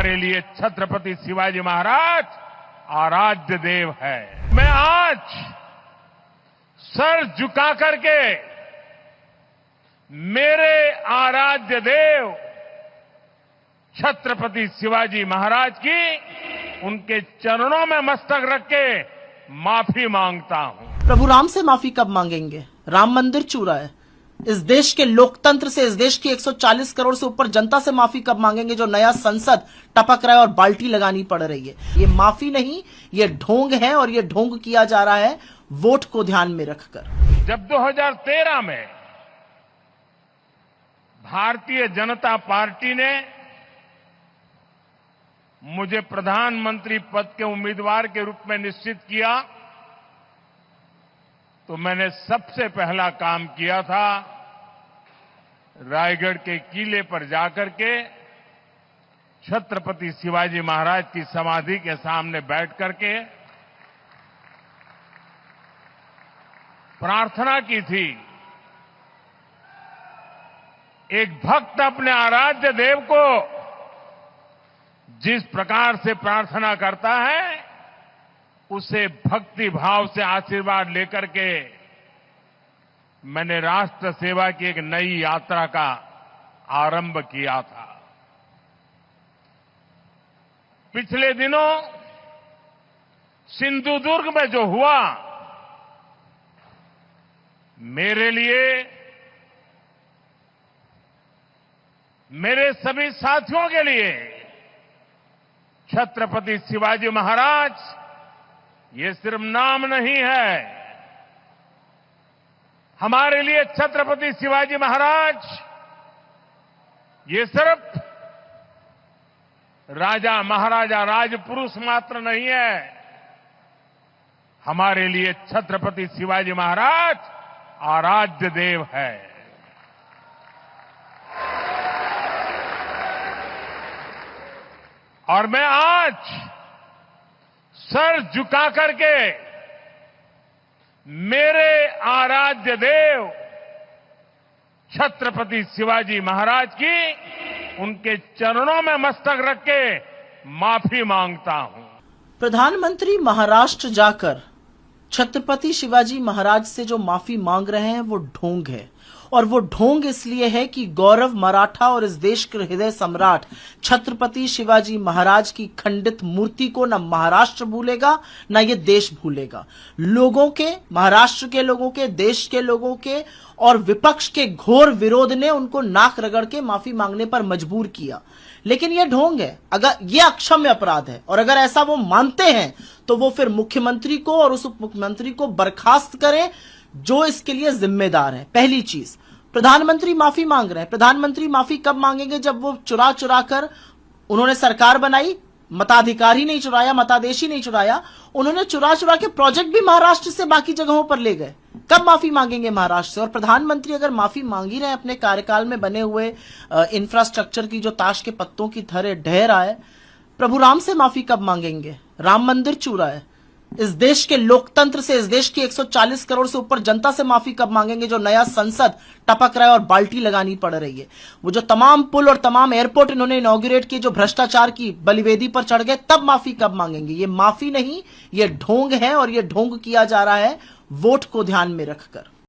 हमारे लिए छत्रपति शिवाजी महाराज आराध्य देव है। मैं आज सर झुका करके मेरे आराध्य देव छत्रपति शिवाजी महाराज की उनके चरणों में मस्तक रख के माफी मांगता हूं। प्रभु राम से माफी कब मांगेंगे? राम मंदिर चूरा है। इस देश के लोकतंत्र से, इस देश की 140 करोड़ से ऊपर जनता से माफी कब मांगेंगे जो नया संसद टपक रहा है और बाल्टी लगानी पड़ रही है? ये माफी नहीं, ये ढोंग है और ये ढोंग किया जा रहा है वोट को ध्यान में रखकर। जब 2013 में भारतीय जनता पार्टी ने मुझे प्रधानमंत्री पद के उम्मीदवार के रूप में निश्चित किया तो मैंने सबसे पहला काम किया था रायगढ़ के किले पर जाकर के छत्रपति शिवाजी महाराज की समाधि के सामने बैठ करके प्रार्थना की थी। एक भक्त अपने आराध्य देव को जिस प्रकार से प्रार्थना करता है उसे भक्ति भाव से आशीर्वाद लेकर के मैंने राष्ट्र सेवा की एक नई यात्रा का आरंभ किया था। पिछले दिनों सिंधुदुर्ग में जो हुआ मेरे लिए, मेरे सभी साथियों के लिए छत्रपति शिवाजी महाराज ये सिर्फ नाम नहीं है। हमारे लिए छत्रपति शिवाजी महाराज ये सिर्फ राजा महाराजा राजपुरुष मात्र नहीं है। हमारे लिए छत्रपति शिवाजी महाराज आराध्य देव है। और मैं आज सर झुका करके मेरे आराध्य देव छत्रपति शिवाजी महाराज की उनके चरणों में मस्तक रख के माफी मांगता हूं। प्रधानमंत्री महाराष्ट्र जाकर छत्रपति शिवाजी महाराज से जो माफी मांग रहे हैं वो ढोंग है। और वो ढोंग इसलिए है कि गौरव मराठा और इस देश के हृदय सम्राट छत्रपति शिवाजी महाराज की खंडित मूर्ति को न महाराष्ट्र भूलेगा न ये देश भूलेगा। लोगों के, महाराष्ट्र के लोगों के, देश के लोगों के और विपक्ष के घोर विरोध ने उनको नाक रगड़ के माफी मांगने पर मजबूर किया। लेकिन ये ढोंग है, अगर ये अक्षम्य अपराध है और अगर ऐसा वो मानते हैं तो वो फिर मुख्यमंत्री को और उस उप मुख्यमंत्री को बर्खास्त करें जो इसके लिए जिम्मेदार है। पहली चीज, प्रधानमंत्री माफी मांग रहे हैं। प्रधानमंत्री माफी कब मांगेंगे? जब वो चुरा चुरा कर उन्होंने सरकार बनाई, मताधिकार ही नहीं चुराया, मतादेश ही नहीं चुराया, उन्होंने चुरा चुरा के प्रोजेक्ट भी महाराष्ट्र से बाकी जगहों पर ले गए। कब माफी मांगेंगे महाराष्ट्र से? और प्रधानमंत्री अगर माफी मांग ही रहे हैं अपने कार्यकाल में बने हुए इंफ्रास्ट्रक्चर की जो ताश के पत्तों की तरह ढह रहा है, प्रभु राम से माफी कब मांगेंगे? राम मंदिर चूरा है। इस देश के लोकतंत्र से, इस देश की 140 करोड़ से ऊपर जनता से माफी कब मांगेंगे जो नया संसद टपक रहा है और बाल्टी लगानी पड़ रही है? वो जो तमाम पुल और तमाम एयरपोर्ट इन्होंने इनॉग्रेट किए जो भ्रष्टाचार की बलिवेदी पर चढ़ गए, तब माफी कब मांगेंगे? ये माफी नहीं, ये ढोंग है और ये ढोंग किया जा रहा है वोट को ध्यान में रखकर।